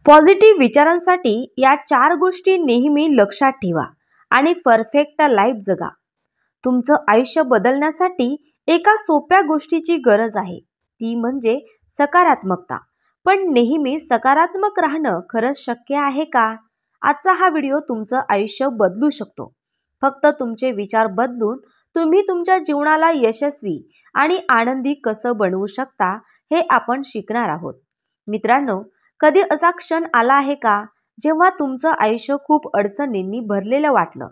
Positive विचारांसाठी या 4 गोष्टी नेहमी लक्षात ठेवा आणि परफेक्ट लाईफ जगा. तुमचं आयुष्य बदलण्यासाठी एका सोप्या गोष्टीची गरज आहे, ती म्हणजे सकारात्मकता. पण नेहमी सकारात्मक राहणं खरंच शक्य आहे का? आजचा हा व्हिडिओ तुमचं आयुष्य बदलू शकतो. फक्त तुमचे विचार बदलून तुम्ही तुमच्या जीवनाला यशस्वी आणि आनंदी कसं बनवू शकता हे आपण शिकणार आहोत. मित्रांनो, कधी असा क्षण आला आहे का जेव्हा तुमचं आयुष्य खूप अडचणींनी भरलेलं वाटलं,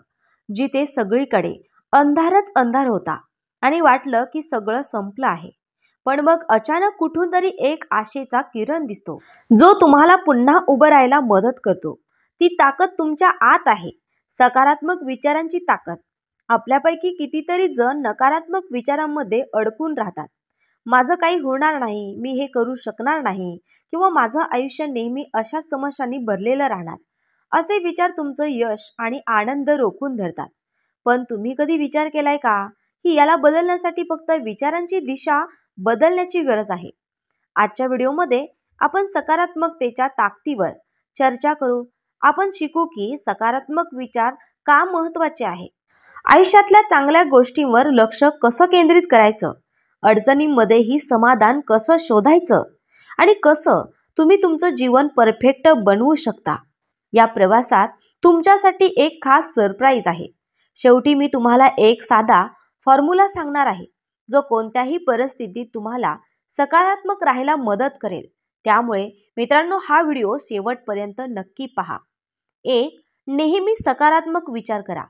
जिथे सगळीकडे अंधारच अंधार होता आणि वाटलं की सगळं संपलं आहे, पण मग अचानक कुठून तरी एक आशेचा किरण दिसतो, जो तुम्हाला पुन्हा उभं राहायला मदत करतो. ती ताकद तुमच्या आत आहे, सकारात्मक विचारांची ताकद. आपल्यापैकी कितीतरी जण नकारात्मक विचारांमध्ये अडकून राहतात. माझं काही होणार नाही, मी हे करू शकणार नाही, किंवा माझं आयुष्य नेहमी अशाच समस्यांनी भरलेलं राहणार, असे विचार तुमचं यश आणि आनंद रोखून धरतात. पण तुम्ही कधी विचार केलाय का की याला बदलण्यासाठी फक्त विचारांची दिशा बदलण्याची गरज आहे? आजच्या व्हिडिओमध्ये आपण सकारात्मकतेच्या ताकदीवर चर्चा करू. आपण शिकू की सकारात्मक विचार का महत्त्वाचे आहे, आयुष्यातल्या चांगल्या गोष्टींवर लक्ष कसं केंद्रित करायचं, अडचणींमध्येही समाधान कसं शोधायचं आणि कसं तुम्ही तुमचं जीवन परफेक्ट बनवू शकता. या प्रवासात तुमच्यासाठी एक खास सरप्राईज आहे. शेवटी मी तुम्हाला एक साधा फॉर्म्युला सांगणार आहे, जो कोणत्याही परिस्थितीत तुम्हाला सकारात्मक राहायला मदत करेल. त्यामुळे मित्रांनो, हा व्हिडिओ शेवटपर्यंत नक्की पहा. 1. नेहमी सकारात्मक विचार करा.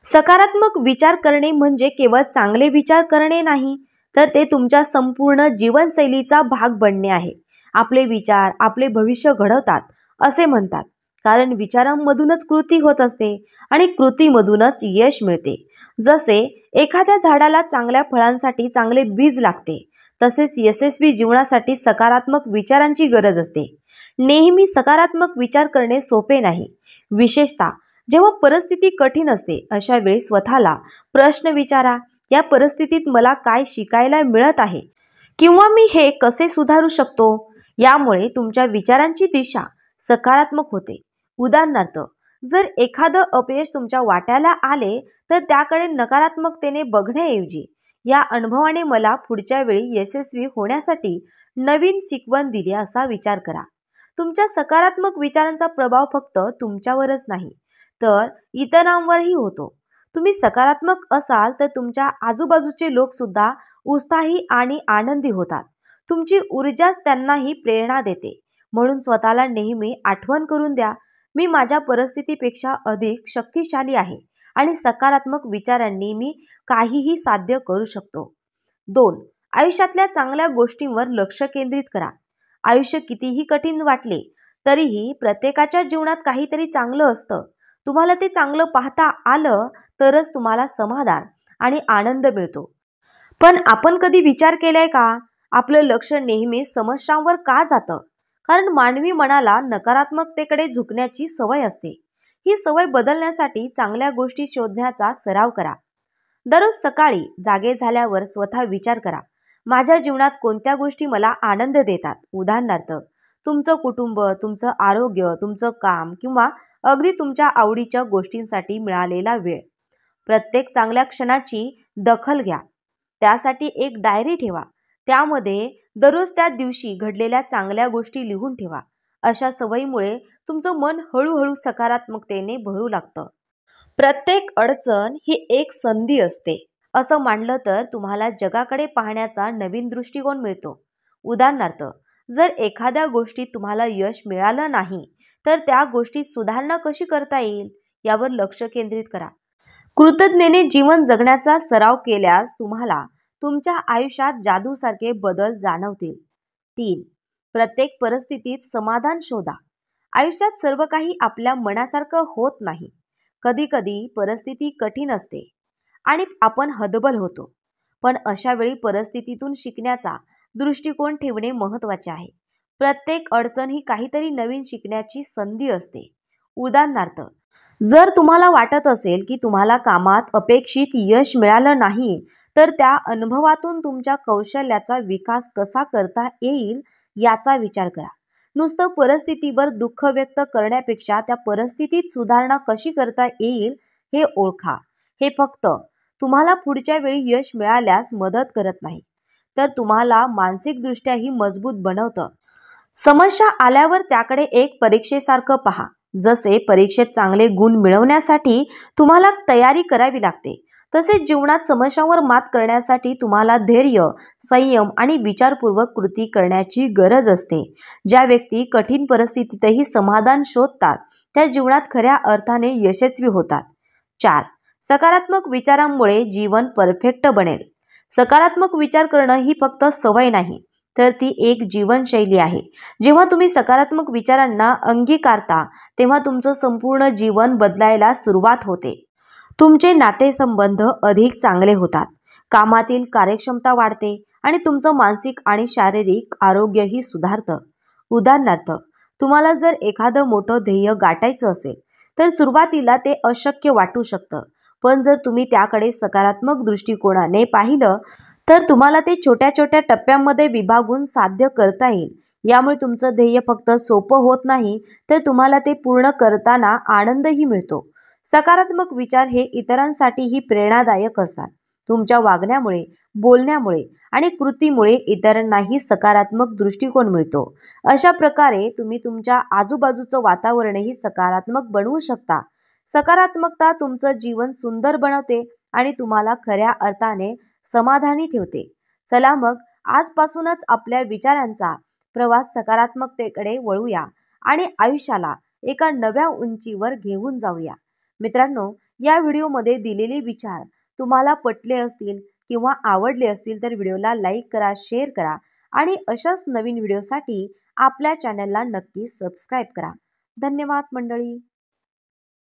सकारात्मक विचार करणे म्हणजे केवळ चांगले विचार करणे नाही, तर ते तुमच्या संपूर्ण जीवनशैलीचा भाग बनणे आहे. आपले विचार आपले भविष्य घडवतात असे म्हणतात, कारण विचारांमधूनच कृती होत असते आणि कृतीमधूनच यश मिळते. जसे एखाद्या झाडाला चांगल्या फळांसाठी चांगले बीज लागते, तसेच यशस्वी जीवनासाठी सकारात्मक विचारांची गरज असते. नेहमी सकारात्मक विचार करणे सोपे नाही, विशेषतः जेव्हा परिस्थिती कठीण असते. अशा वेळी स्वतःला प्रश्न विचारा, या परिस्थितीत मला काय शिकायला मिळत आहे, किंवा मी हे कसे सुधारू शकतो. यामुळे तुमच्या विचारांची दिशा सकारात्मक होते. उदाहरणार्थ, जर एखादं अपयश तुमच्या वाट्याला आले, तर त्याकडे नकारात्मकतेने बघण्याऐवजी या अनुभवाने मला पुढच्या वेळी यशस्वी होण्यासाठी नवीन शिकवण दिली असा विचार करा. तुमच्या सकारात्मक विचारांचा प्रभाव फक्त तुमच्यावरच नाही, तर इतरांवरही होतो. तुम्ही सकारात्मक असाल तर तुमच्या आजूबाजूचे लोक सुद्धा उत्साही आणि आनंदी होतात. तुमची ऊर्जाच त्यांनाही प्रेरणा देते. म्हणून स्वतःला नेहमी आठवण करून द्या, मी माझ्या परिस्थितीपेक्षा अधिक शक्तिशाली आहे आणि सकारात्मक विचारांनी मी काहीही साध्य करू शकतो. 2. आयुष्यातल्या चांगल्या गोष्टींवर लक्ष केंद्रित करा. आयुष्य कितीही कठीण वाटले तरीही प्रत्येकाच्या जीवनात काहीतरी चांगलं असतं. तुम्हाला ते चांगलं पाहता आलं तरच तुम्हाला समाधान आणि आनंद मिळतो. पण आपण कधी विचार केलाय का, आपलं लक्ष नेहमी समस्यांवर का जातं? कारण मानवी मनाला नकारात्मकतेकडे झुकण्याची सवय असते. ही सवय बदलण्यासाठी चांगल्या गोष्टी शोधण्याचा सराव करा. दररोज सकाळी जागे झाल्यावर स्वतः विचार करा, माझ्या जीवनात कोणत्या गोष्टी मला आनंद देतात. उदाहरणार्थ, तुमचं कुटुंब, तुमचं आरोग्य, तुमचं काम, किंवा अगदी तुमच्या आवडीच्या गोष्टींसाठी मिळालेला वेळ. प्रत्येक चांगल्या क्षणाची दखल घ्या. त्यासाठी एक डायरी ठेवा. त्यामध्ये दररोज त्या दिवशी घडलेल्या चांगल्या गोष्टी लिहून ठेवा. अशा सवयीमुळे तुमचं मन हळूहळू सकारात्मकतेने भरू लागतं. प्रत्येक अडचण ही एक संधी असते असं मानलं तर तुम्हाला जगाकडे पाहण्याचा नवीन दृष्टिकोन मिळतो. उदाहरणार्थ, जर एखाद्या गोष्टीत तुम्हाला यश मिळालं नाही, तर त्या गोष्टीत सुधारणा कशी करता येईल यावर लक्ष केंद्रित करा. कृतज्ञतेने जीवन जगण्याचा सराव केल्यास तुम्हाला तुमच्या आयुष्यात जादूसारखे बदल जाणवतील. 3. प्रत्येक परिस्थितीत समाधान शोधा. आयुष्यात सर्व काही आपल्या मनासारखं होत नाही. कधी कधी परिस्थिती कठीण असते आणि आपण हतबल होतो. पण अशा वेळी परिस्थितीतून शिकण्याचा दृष्टिकोन ठेवणे महत्त्वाचे आहे. प्रत्येक अडचण ही काहीतरी नवीन शिकण्याची संधी असते. उदाहरणार्थ, जर तुम्हाला वाटत असेल की तुम्हाला कामात अपेक्षित यश मिळालं नाही, तर त्या अनुभवातून तुमच्या कौशल्याचा विकास कसा करता येईल याचा विचार करा. नुसतं परिस्थितीवर दुःख व्यक्त करण्यापेक्षा त्या परिस्थितीत सुधारणा कशी करता येईल हे ओळखा. हे फक्त तुम्हाला पुढच्या वेळी यश मिळाल्यास मदत करत नाही, तर तुम्हाला मानसिकदृष्ट्याही मजबूत बनवतं. समस्या आल्यावर त्याकडे एक परीक्षेसारखं पहा. जसे परीक्षेत चांगले गुण मिळवण्यासाठी तुम्हाला तयारी करावी लागते, तसेच जीवनात समस्यांवर मात करण्यासाठी तुम्हाला धैर्य, संयम आणि विचारपूर्वक कृती करण्याची गरज असते. ज्या व्यक्ती कठीण परिस्थितीतही समाधान शोधतात त्या जीवनात खऱ्या अर्थाने यशस्वी होतात. 4. सकारात्मक विचारांमुळे जीवन परफेक्ट बनेल. सकारात्मक विचार करणं ही फक्त सवय नाही, तर ती एक जीवनशैली आहे. जेव्हा तुम्ही सकारात्मक विचारांना अंगीकारता तेव्हा तुमचं संपूर्ण जीवन बदलायला सुरुवात होते. तुमचे नातेसंबंध अधिक चांगले होतात, कामातील कार्यक्षमता वाढते आणि तुमचं मानसिक आणि शारीरिक आरोग्यही सुधारतं. उदाहरणार्थ, तुम्हाला जर एखादं मोठं ध्येय गाठायचं असेल तर सुरुवातीला ते अशक्य वाटू शकतं, पण जर तुम्ही त्याकडे सकारात्मक दृष्टिकोनाने पाहिलं तर तुम्हाला ते छोट्या छोट्या टप्प्यांमध्ये विभागून साध्य करता येईल. यामुळे तुमचं ध्येय फक्त सोपं होत नाही, तर तुम्हाला ते पूर्ण करताना आनंदही मिळतो. सकारात्मक विचार हे इतरांसाठीही प्रेरणादायक असतात. तुमच्या वागण्यामुळे, बोलण्यामुळे आणि कृतीमुळे इतरांनाही सकारात्मक दृष्टिकोन मिळतो. अशा प्रकारे तुम्ही तुमच्या आजूबाजूचं वातावरणही सकारात्मक बनवू शकता. सकारात्मकता तुमचं जीवन सुंदर बनवते आणि तुम्हाला खऱ्या अर्थाने समाधानी ठेवते. चला मग आजपासूनच आपल्या विचारांचा प्रवास सकारात्मकतेकडे वळूया आणि आयुष्याला एका नव्या उंचीवर घेऊन जाऊया. मित्रांनो, या व्हिडिओमध्ये दिलेले विचार तुम्हाला पटले असतील किंवा आवडले असतील तर व्हिडिओला लाईक करा, शेअर करा आणि अशाच नवीन व्हिडिओसाठी आपल्या चॅनलला नक्की सबस्क्राईब करा. धन्यवाद मंडळी.